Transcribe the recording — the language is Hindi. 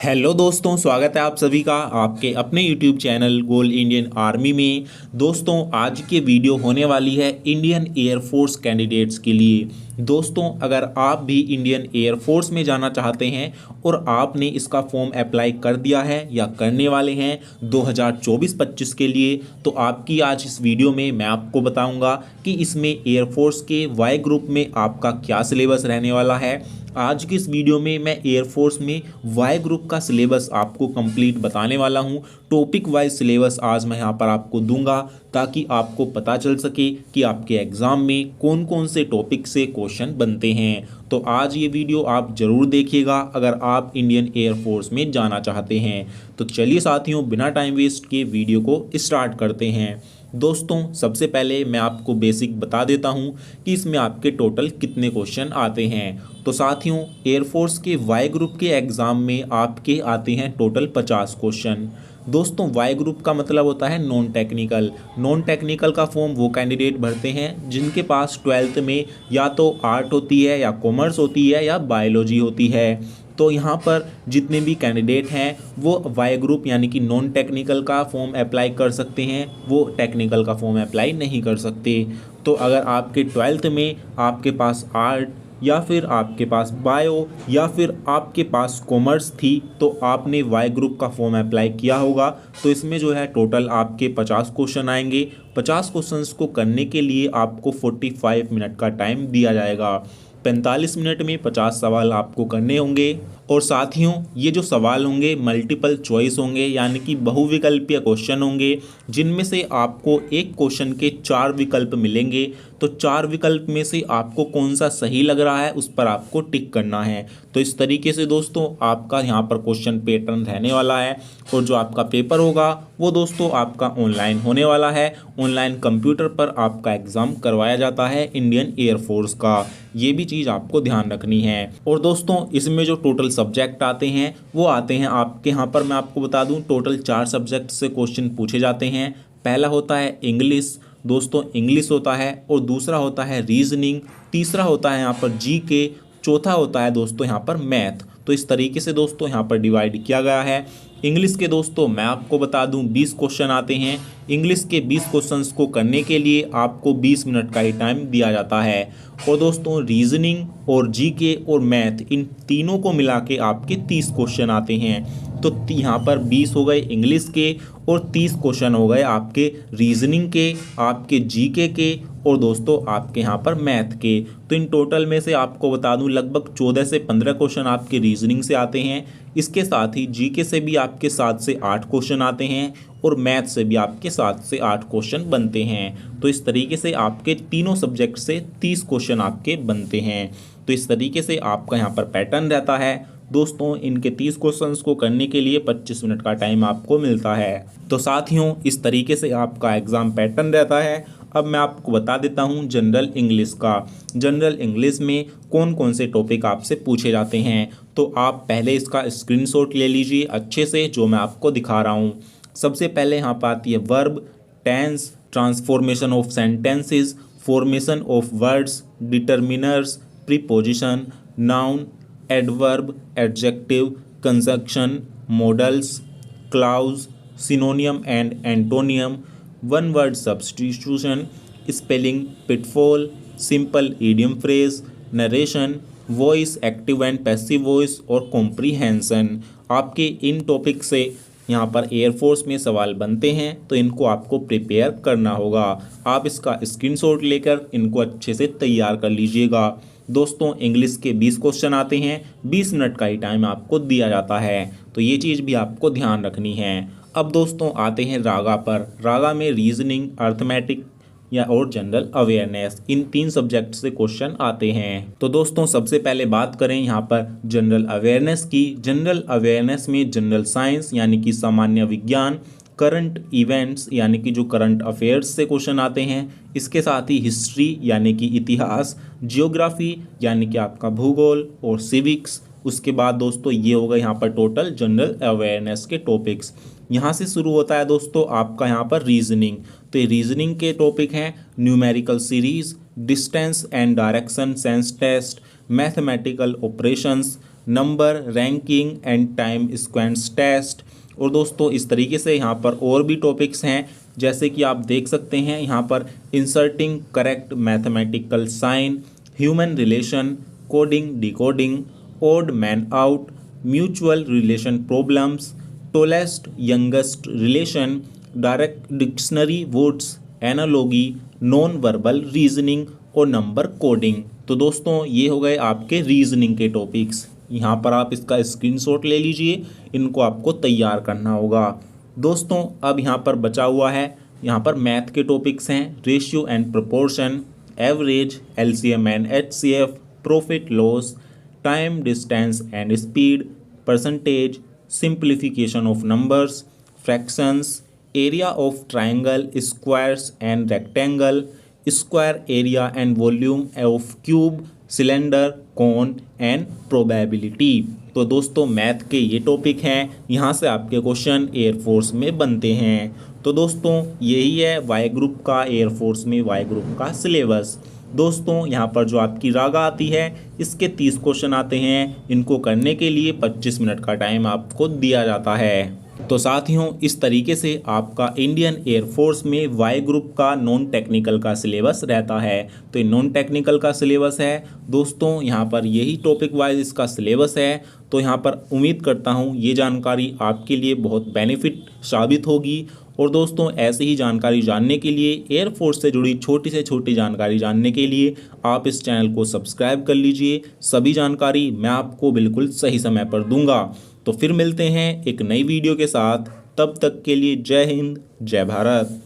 हेलो दोस्तों, स्वागत है आप सभी का आपके अपने यूट्यूब चैनल गोल इंडियन आर्मी में। दोस्तों, आज की वीडियो होने वाली है इंडियन एयरफोर्स कैंडिडेट्स के लिए। दोस्तों, अगर आप भी इंडियन एयरफोर्स में जाना चाहते हैं और आपने इसका फॉर्म अप्लाई कर दिया है या करने वाले हैं 2024-25 के लिए, तो आपकी आज इस वीडियो में मैं आपको बताऊंगा कि इसमें एयरफोर्स के वाई ग्रुप में आपका क्या सिलेबस रहने वाला है। आज की इस वीडियो में मैं एयरफोर्स में वाई ग्रुप का सिलेबस आपको कंप्लीट बताने वाला हूं। टॉपिक वाइज सिलेबस आज मैं यहां पर आपको दूंगा ताकि आपको पता चल सके कि आपके एग्ज़ाम में कौन कौन से टॉपिक से क्वेश्चन बनते हैं। तो आज ये वीडियो आप ज़रूर देखिएगा अगर आप इंडियन एयरफोर्स में जाना चाहते हैं। तो चलिए साथियों, बिना टाइम वेस्ट के वीडियो को स्टार्ट करते हैं। दोस्तों, सबसे पहले मैं आपको बेसिक बता देता हूं कि इसमें आपके टोटल कितने क्वेश्चन आते हैं। तो साथियों, एयरफोर्स के वाई ग्रुप के एग्ज़ाम में आपके आते हैं टोटल 50 क्वेश्चन। दोस्तों, वाई ग्रुप का मतलब होता है नॉन टेक्निकल। नॉन टेक्निकल का फॉर्म वो कैंडिडेट भरते हैं जिनके पास 12th में या तो आर्ट होती है या कॉमर्स होती है या बायोलॉजी होती है। तो यहाँ पर जितने भी कैंडिडेट हैं वो वाई ग्रुप यानी कि नॉन टेक्निकल का फॉर्म अप्लाई कर सकते हैं, वो टेक्निकल का फॉर्म अप्लाई नहीं कर सकते। तो अगर आपके 12th में आपके पास आर्ट या फिर आपके पास बायो या फिर आपके पास कॉमर्स थी तो आपने वाई ग्रुप का फॉर्म अप्लाई किया होगा। तो इसमें जो है टोटल आपके 50 क्वेश्चन आएंगे। 50 क्वेश्चंस को करने के लिए आपको 45 मिनट का टाइम दिया जाएगा। 45 मिनट में 50 सवाल आपको करने होंगे। और साथियों, ये जो सवाल होंगे मल्टीपल चॉइस होंगे यानी कि बहुविकल्पीय क्वेश्चन होंगे, जिनमें से आपको एक क्वेश्चन के 4 विकल्प मिलेंगे। तो 4 विकल्प में से आपको कौन सा सही लग रहा है उस पर आपको टिक करना है। तो इस तरीके से दोस्तों आपका यहाँ पर क्वेश्चन पैटर्न रहने वाला है। और जो आपका पेपर होगा वो दोस्तों आपका ऑनलाइन होने वाला है। ऑनलाइन कंप्यूटर पर आपका एग्ज़ाम करवाया जाता है इंडियन एयरफोर्स का। ये भी चीज़ आपको ध्यान रखनी है। और दोस्तों, इसमें जो टोटल सब्जेक्ट आते हैं वो आते हैं आपके यहाँ पर मैं आपको बता दूं टोटल 4 सब्जेक्ट से क्वेश्चन पूछे जाते हैं। पहला होता है इंग्लिश, दोस्तों इंग्लिश होता है। और दूसरा होता है रीजनिंग, तीसरा होता है यहाँ पर जीके, चौथा होता है दोस्तों यहाँ पर मैथ। तो इस तरीके से दोस्तों यहाँ पर डिवाइड किया गया है। इंग्लिश के दोस्तों मैं आपको बता दूं 20 क्वेश्चन आते हैं। इंग्लिश के 20 क्वेश्चंस को करने के लिए आपको 20 मिनट का ही टाइम दिया जाता है। और दोस्तों रीजनिंग और जीके और मैथ इन तीनों को मिला के आपके 30 क्वेश्चन आते हैं। तो यहाँ पर 20 हो गए इंग्लिश के और 30 क्वेश्चन हो गए आपके रीजनिंग के, आपके जीके के और दोस्तों आपके यहाँ पर मैथ के। तो इन टोटल में से आपको बता दूं लगभग 14 से 15 क्वेश्चन आपके रीजनिंग से आते हैं। इसके साथ ही जीके से भी आपके 7 से 8 क्वेश्चन आते हैं और मैथ से भी आपके 7 से 8 क्वेश्चन बनते हैं। तो इस तरीके से आपके तीनों सब्जेक्ट से 30 क्वेश्चन आपके बनते हैं। तो इस तरीके से आपका यहाँ पर पैटर्न रहता है। दोस्तों, इनके 30 क्वेश्चंस को करने के लिए 25 मिनट का टाइम आपको मिलता है। तो साथियों, इस तरीके से आपका एग्ज़ाम पैटर्न रहता है। अब मैं आपको बता देता हूँ जनरल इंग्लिश का। जनरल इंग्लिश में कौन कौन से टॉपिक आपसे पूछे जाते हैं, तो आप पहले इसका स्क्रीनशॉट ले लीजिए अच्छे से, जो मैं आपको दिखा रहा हूँ। सबसे पहले यहाँ पर आती है verb, tense, transformation of sentences, formation of words, determiners, preposition, noun, adverb, adjective, conjunction, modals, clause, synonym and antonym, one word substitution, spelling, pitfall, simple idiom phrase, narration, voice, active and passive voice और कॉम्प्रीहेंशन। आपके इन टॉपिक से यहाँ पर एयरफोर्स में सवाल बनते हैं तो इनको आपको प्रिपेयर करना होगा। आप इसका स्क्रीनशॉट लेकर इनको अच्छे से तैयार कर लीजिएगा। दोस्तों, इंग्लिश के 20 क्वेश्चन आते हैं, 20 मिनट का ही टाइम आपको दिया जाता है। तो ये चीज़ भी आपको ध्यान रखनी है। अब दोस्तों आते हैं रागा पर। रागा में रीजनिंग, अर्थमेटिक या और जनरल अवेयरनेस, इन 3 सब्जेक्ट से क्वेश्चन आते हैं। तो दोस्तों सबसे पहले बात करें यहाँ पर जनरल अवेयरनेस की। जनरल अवेयरनेस में जनरल साइंस यानी कि सामान्य विज्ञान, करंट इवेंट्स यानी कि जो करंट अफेयर्स से क्वेश्चन आते हैं, इसके साथ ही हिस्ट्री यानी कि इतिहास, जियोग्राफी यानी कि आपका भूगोल और सिविक्स। उसके बाद दोस्तों ये होगा यहाँ पर टोटल जनरल अवेयरनेस के टॉपिक्स। यहाँ से शुरू होता है दोस्तों आपका यहाँ पर रीजनिंग। तो ये रीजनिंग के टॉपिक हैं numerical series, distance and direction sense test, mathematical operations, number, ranking and time sequence test. और दोस्तों इस तरीके से यहाँ पर और भी टॉपिक्स हैं, जैसे कि आप देख सकते हैं यहाँ पर inserting correct mathematical sign, human relation, coding decoding, odd man out, mutual relation problems, tallest youngest relation, direct dictionary words, analogy, non verbal reasoning और नंबर कोडिंग। तो दोस्तों ये हो गए आपके रीजनिंग के टॉपिक्स। यहाँ पर आप इसका स्क्रीनशॉट ले लीजिए, इनको आपको तैयार करना होगा। दोस्तों अब यहाँ पर बचा हुआ है, यहाँ पर मैथ के टॉपिक्स हैं, ratio and proportion, average, LCM and HCF, profit loss, time distance and speed, percentage, simplification of numbers, fractions, area of triangle, squares and rectangle, square area and volume of cube, cylinder, cone and probability. तो दोस्तों मैथ के ये टॉपिक हैं, यहाँ से आपके क्वेश्चन एयरफोर्स में बनते हैं। तो दोस्तों यही है वाई ग्रुप का, एयरफोर्स में वाई ग्रुप का सिलेबस। दोस्तों यहाँ पर जो आपकी रागा आती है, इसके 30 क्वेश्चन आते हैं। इनको करने के लिए 25 मिनट का टाइम आपको दिया जाता है। तो साथियों इस तरीके से आपका इंडियन एयरफोर्स में वाई ग्रुप का नॉन टेक्निकल का सिलेबस रहता है। तो ये नॉन टेक्निकल का सिलेबस है दोस्तों, यहाँ पर यही टॉपिक वाइज इसका सिलेबस है। तो यहाँ पर उम्मीद करता हूँ ये जानकारी आपके लिए बहुत बेनिफिट साबित होगी। और दोस्तों ऐसे ही जानकारी जानने के लिए, एयरफोर्स से जुड़ी छोटी से छोटी जानकारी जानने के लिए आप इस चैनल को सब्सक्राइब कर लीजिए। सभी जानकारी मैं आपको बिल्कुल सही समय पर दूंगा। तो फिर मिलते हैं एक नई वीडियो के साथ, तब तक के लिए जय हिंद, जय भारत।